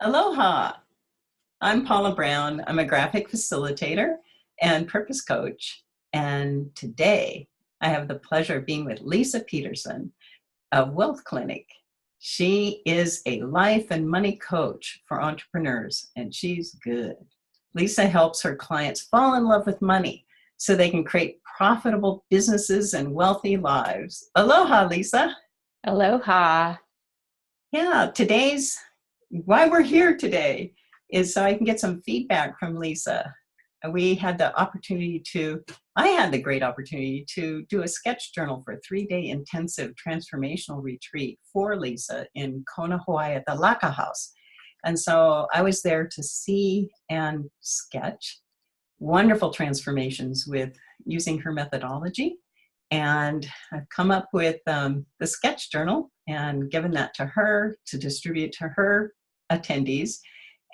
Aloha. I'm Paula Brown. I'm a graphic facilitator and purpose coach. And today I have the pleasure of being with Leisa Peterson of Wealth Clinic. She is a life and money coach for entrepreneurs, and she's good. Leisa helps her clients fall in love with money so they can create profitable businesses and wealthy lives. Aloha, Leisa. Aloha. Yeah, why we're here today is so I can get some feedback from Leisa. I had the great opportunity to do a sketch journal for a 3-day intensive transformational retreat for Leisa in Kona, Hawaii at the Laka House. And so I was there to see and sketch wonderful transformations with using her methodology. And I've come up with the sketch journal and given that to her to distribute to her attendees.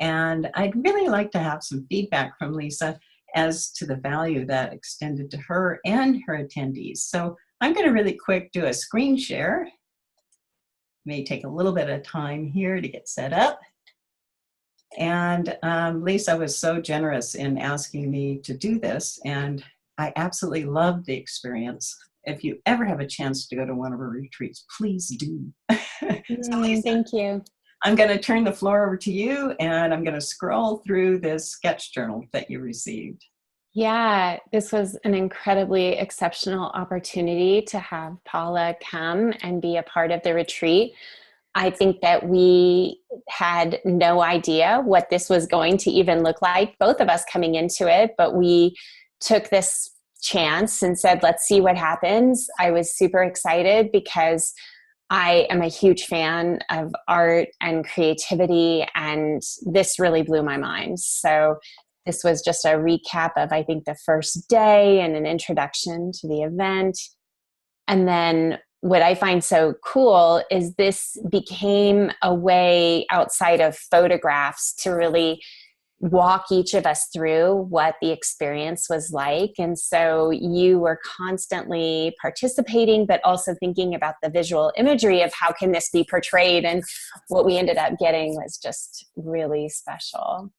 And I'd really like to have some feedback from Leisa as to the value that extended to her and her attendees. So I'm going to really quick do a screen share. May take a little bit of time here to get set up. And Leisa was so generous in asking me to do this, and I absolutely loved the experience. If you ever have a chance to go to one of her retreats, please do. So Leisa, thank you. I'm going to turn the floor over to you, and I'm going to scroll through this sketch journal that you received. Yeah, this was an incredibly exceptional opportunity to have Paula come and be a part of the retreat. I think that we had no idea what this was going to even look like, both of us coming into it, but we took this chance and said, let's see what happens. I was super excited because I am a huge fan of art and creativity, and this really blew my mind. So this was just a recap of, I think, the first day and an introduction to the event. And then what I find so cool is this became a way outside of photographs to really walk each of us through what the experience was like. And so you were constantly participating, but also thinking about the visual imagery of how can this be portrayed. And what we ended up getting was just really special.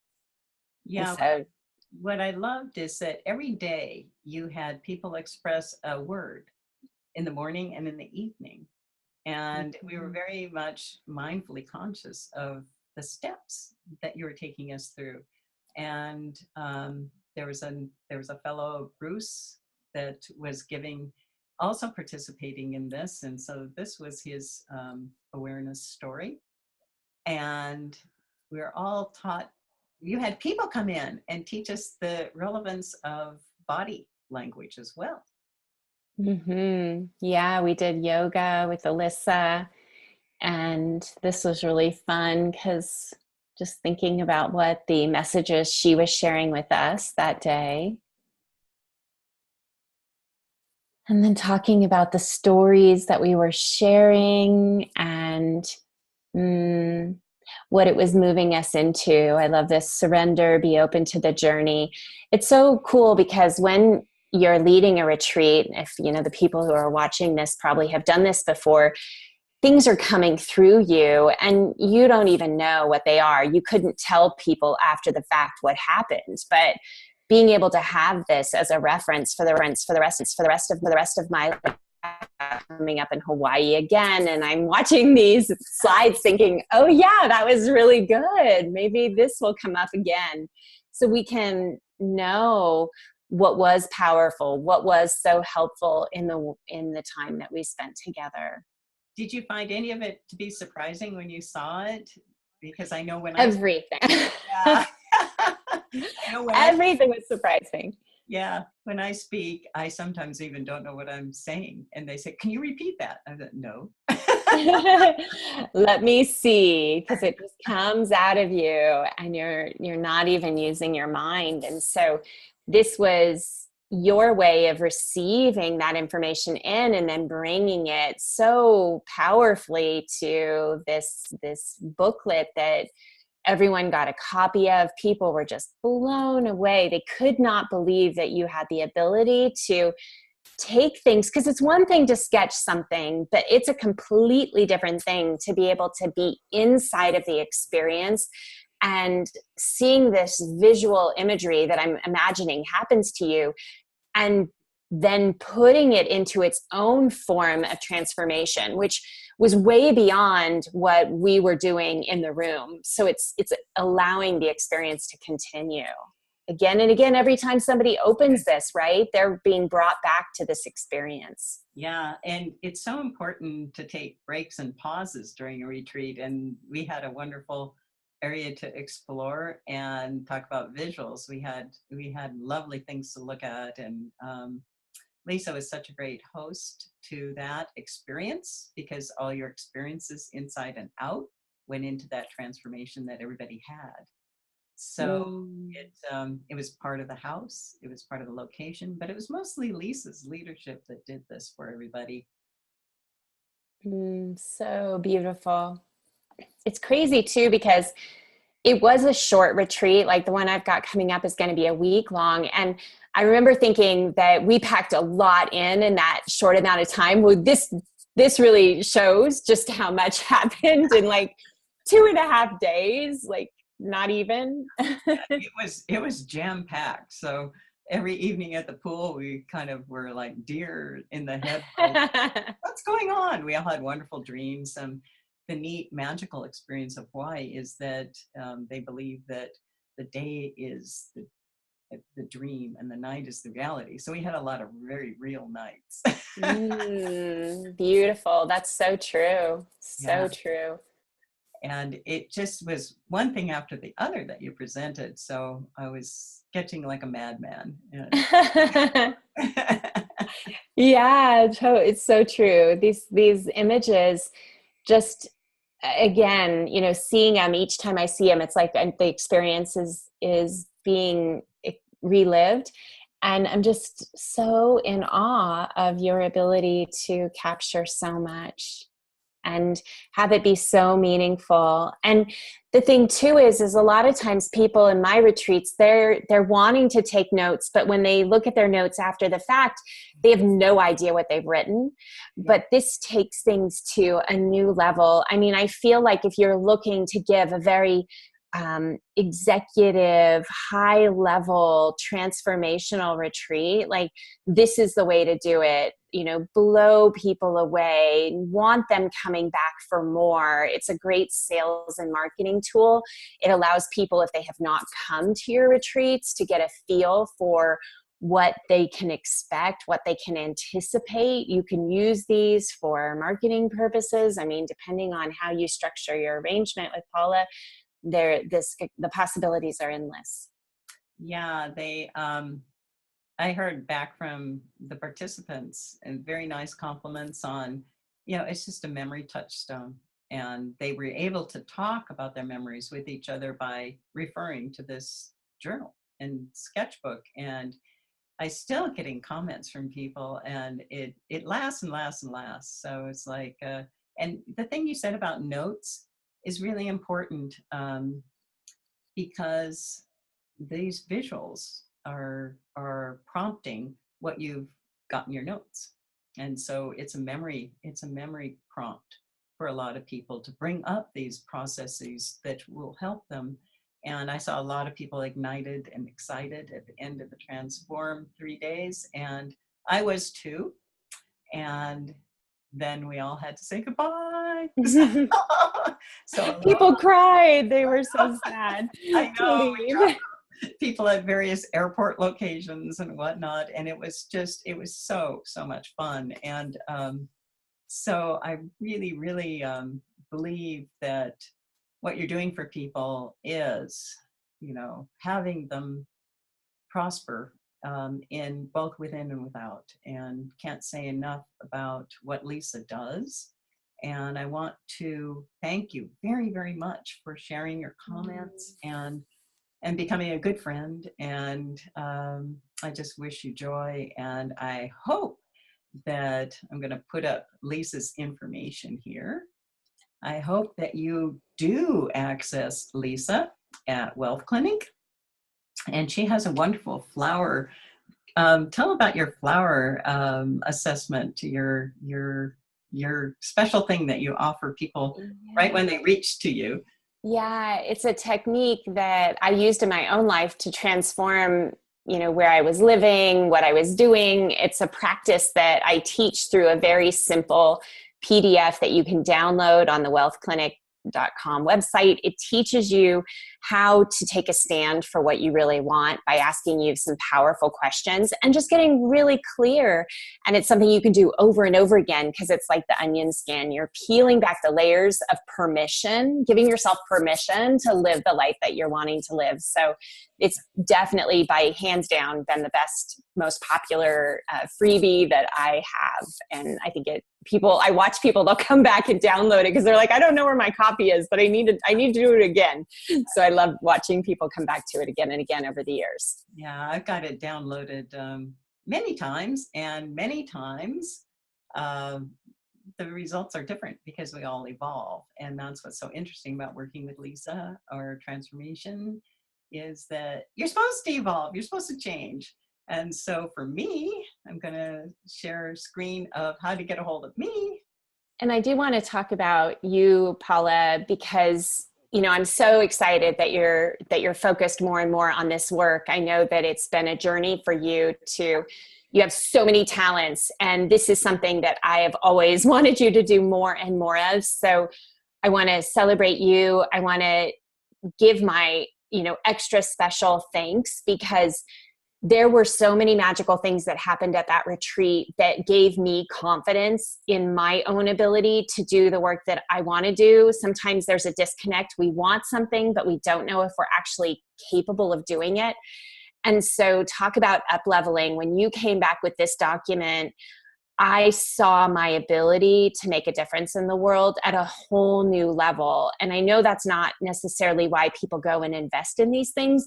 Yeah. So, what I loved is that every day you had people express a word in the morning and in the evening. And we were very much mindfully conscious of the steps that you were taking us through. And there was a fellow, Bruce, that was also participating in this. And so this was his awareness story. And we were all taught, you had people come in and teach us the relevance of body language as well. Yeah, we did yoga with Alyssa. And this was really fun because just thinking about what the messages she was sharing with us that day. And then talking about the stories that we were sharing and what it was moving us into. I love this surrender, be open to the journey. It's so cool because when you're leading a retreat, if the people who are watching this probably have done this before, things are coming through you and you don't even know what they are. You couldn't tell people after the fact what happened, but being able to have this as a reference for the rest of my life, coming up in Hawaii again, and I'm watching these slides thinking, oh yeah, that was really good. Maybe this will come up again. So we can know what was powerful, what was so helpful in the time that we spent together. Did you find any of it to be surprising when you saw it? Because I know everything. Everything was surprising. Yeah. When I speak, I sometimes even don't know what I'm saying. And they say, can you repeat that? I said, no. Let me see, because it just comes out of you and you're not even using your mind. And so this was your way of receiving that information in and then bringing it so powerfully to this booklet that everyone got a copy of. People were just blown away. They could not believe that you had the ability to take things, because it's one thing to sketch something, but it's a completely different thing to be able to be inside of the experience and seeing this visual imagery that I'm imagining happens to you, and then putting it into its own form of transformation, which was way beyond what we were doing in the room. So it's allowing the experience to continue again and again. Every time somebody opens this, right, they're being brought back to this experience. Yeah, and it's so important to take breaks and pauses during a retreat. And we had a wonderful area to explore and talk about visuals. We had lovely things to look at, and Leisa was such a great host to that experience, because all your experiences inside and out went into that transformation that everybody had. So it was part of the house, it was part of the location, but it was mostly Lisa's leadership that did this for everybody. So beautiful. It's crazy too, because it was a short retreat. Like the one I've got coming up is going to be a week long. And I remember thinking that we packed a lot in that short amount of time. Well, this really shows just how much happened in like 2.5 days, like not even. It was jam packed. So every evening at the pool, we kind of were like deer in the head. What's going on? We all had wonderful dreams. The neat magical experience of Hawaii is that they believe that the day is the dream and the night is the reality. So we had a lot of very real nights. Beautiful. That's so true. So true. And it just was one thing after the other that you presented. So I was sketching like a madman. Yeah, it's so true. These images, just again, seeing them each time I see them, it's like the experience is being relived. And I'm just so in awe of your ability to capture so much and have it be so meaningful. And the thing too is a lot of times people in my retreats, they're wanting to take notes, but when they look at their notes after the fact, they have no idea what they've written. But this takes things to a new level. I mean, I feel like if you're looking to give a very executive, high level, transformational retreat, like this is the way to do it. Blow people away, want them coming back for more. It's a great sales and marketing tool. It allows people, if they have not come to your retreats, to get a feel for what they can expect, what they can anticipate. You can use these for marketing purposes. I mean, depending on how you structure your arrangement with Paula, the possibilities are endless. Yeah, I heard back from the participants and very nice compliments on, it's just a memory touchstone. And they were able to talk about their memories with each other by referring to this journal and sketchbook. And I still getting comments from people, and it lasts and lasts and lasts. So it's like, and the thing you said about notes is really important, because these visuals are prompting what you've got in your notes. And so it's a memory prompt for a lot of people to bring up these processes that will help them. And I saw a lot of people ignited and excited at the end of the Transform 3 days, and I was too. And then we all had to say goodbye. So people cried. They were so sad. I know. People at various airport locations and whatnot, and it was so much fun. And so I really believe that what you're doing for people is, having them prosper in both within and without. And can't say enough about what Leisa does. And I want to thank you very, very much for sharing your comments and becoming a good friend. And I just wish you joy. And I hope that I'm going to put up Lisa's information here. I hope that you do access Leisa at Wealth Clinic. And she has a wonderful flower tell about your flower assessment, your special thing that you offer people right when they reach to you. Yeah, it's a technique that I used in my own life to transform, where I was living, what I was doing. It's a practice that I teach through a very simple PDF that you can download on the wealthclinic.com website. It teaches you how to take a stand for what you really want by asking you some powerful questions and just getting really clear. And it's something you can do over and over again because it's like the onion skin. You're peeling back the layers of permission, giving yourself permission to live the life that you're wanting to live. So it's definitely by hands down been the best, most popular freebie that I have. And I think I watch people, they'll come back and download it because they're like, I don't know where my copy is, but I need to do it again. So I love watching people come back to it again and again over the years. Yeah, I've got it downloaded many times, and many times the results are different because we all evolve. And that's what's so interesting about working with Leisa or transformation is that you're supposed to evolve, you're supposed to change. And so for me, I'm going to share a screen of how to get a hold of me. And I do want to talk about you, Paula, because I'm so excited that you're focused more and more on this work. I know that it's been a journey for you you have so many talents, and this is something that I have always wanted you to do more and more of. So I want to celebrate you. I want to give my, extra special thanks because there were so many magical things that happened at that retreat that gave me confidence in my own ability to do the work that I want to do. Sometimes there's a disconnect. We want something, but we don't know if we're actually capable of doing it. And so talk about up-leveling. When you came back with this document, I saw my ability to make a difference in the world at a whole new level. And I know that's not necessarily why people go and invest in these things,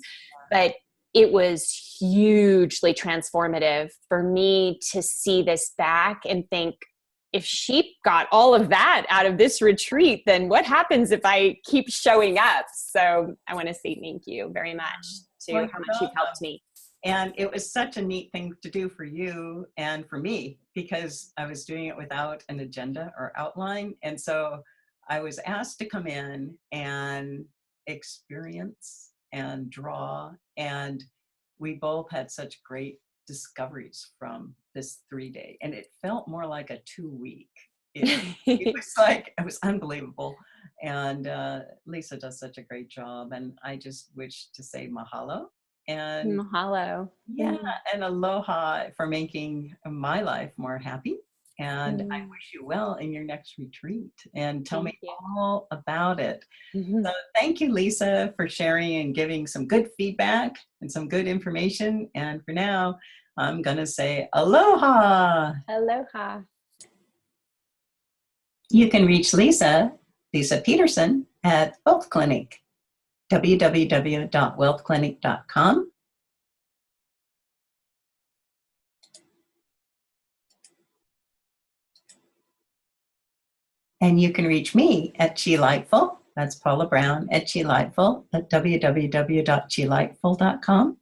but it was hugely transformative for me to see this back and think, if she got all of that out of this retreat, then what happens if I keep showing up? So I want to say thank you very much to how much you've helped me. And it was such a neat thing to do for you and for me because I was doing it without an agenda or outline. And so I was asked to come in and experience and draw. And we both had such great discoveries from this 3-day. And it felt more like a 2-week. It was unbelievable. And Leisa does such a great job. And I just wish to say mahalo. And mahalo. Yeah, and aloha for making my life more happy. And I wish you well in your next retreat. And tell me all about it. So thank you, Leisa, for sharing and giving some good feedback and some good information. And for now, I'm going to say aloha. Aloha. You can reach Leisa Peterson, at Wealth Clinic, www.wealthclinic.com. And you can reach me at Lightful. That's Paula Brown at Lightful at www.lightful.com.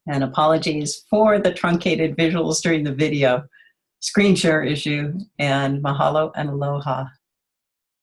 And apologies for the truncated visuals during the video. Screen share issue, and mahalo and aloha.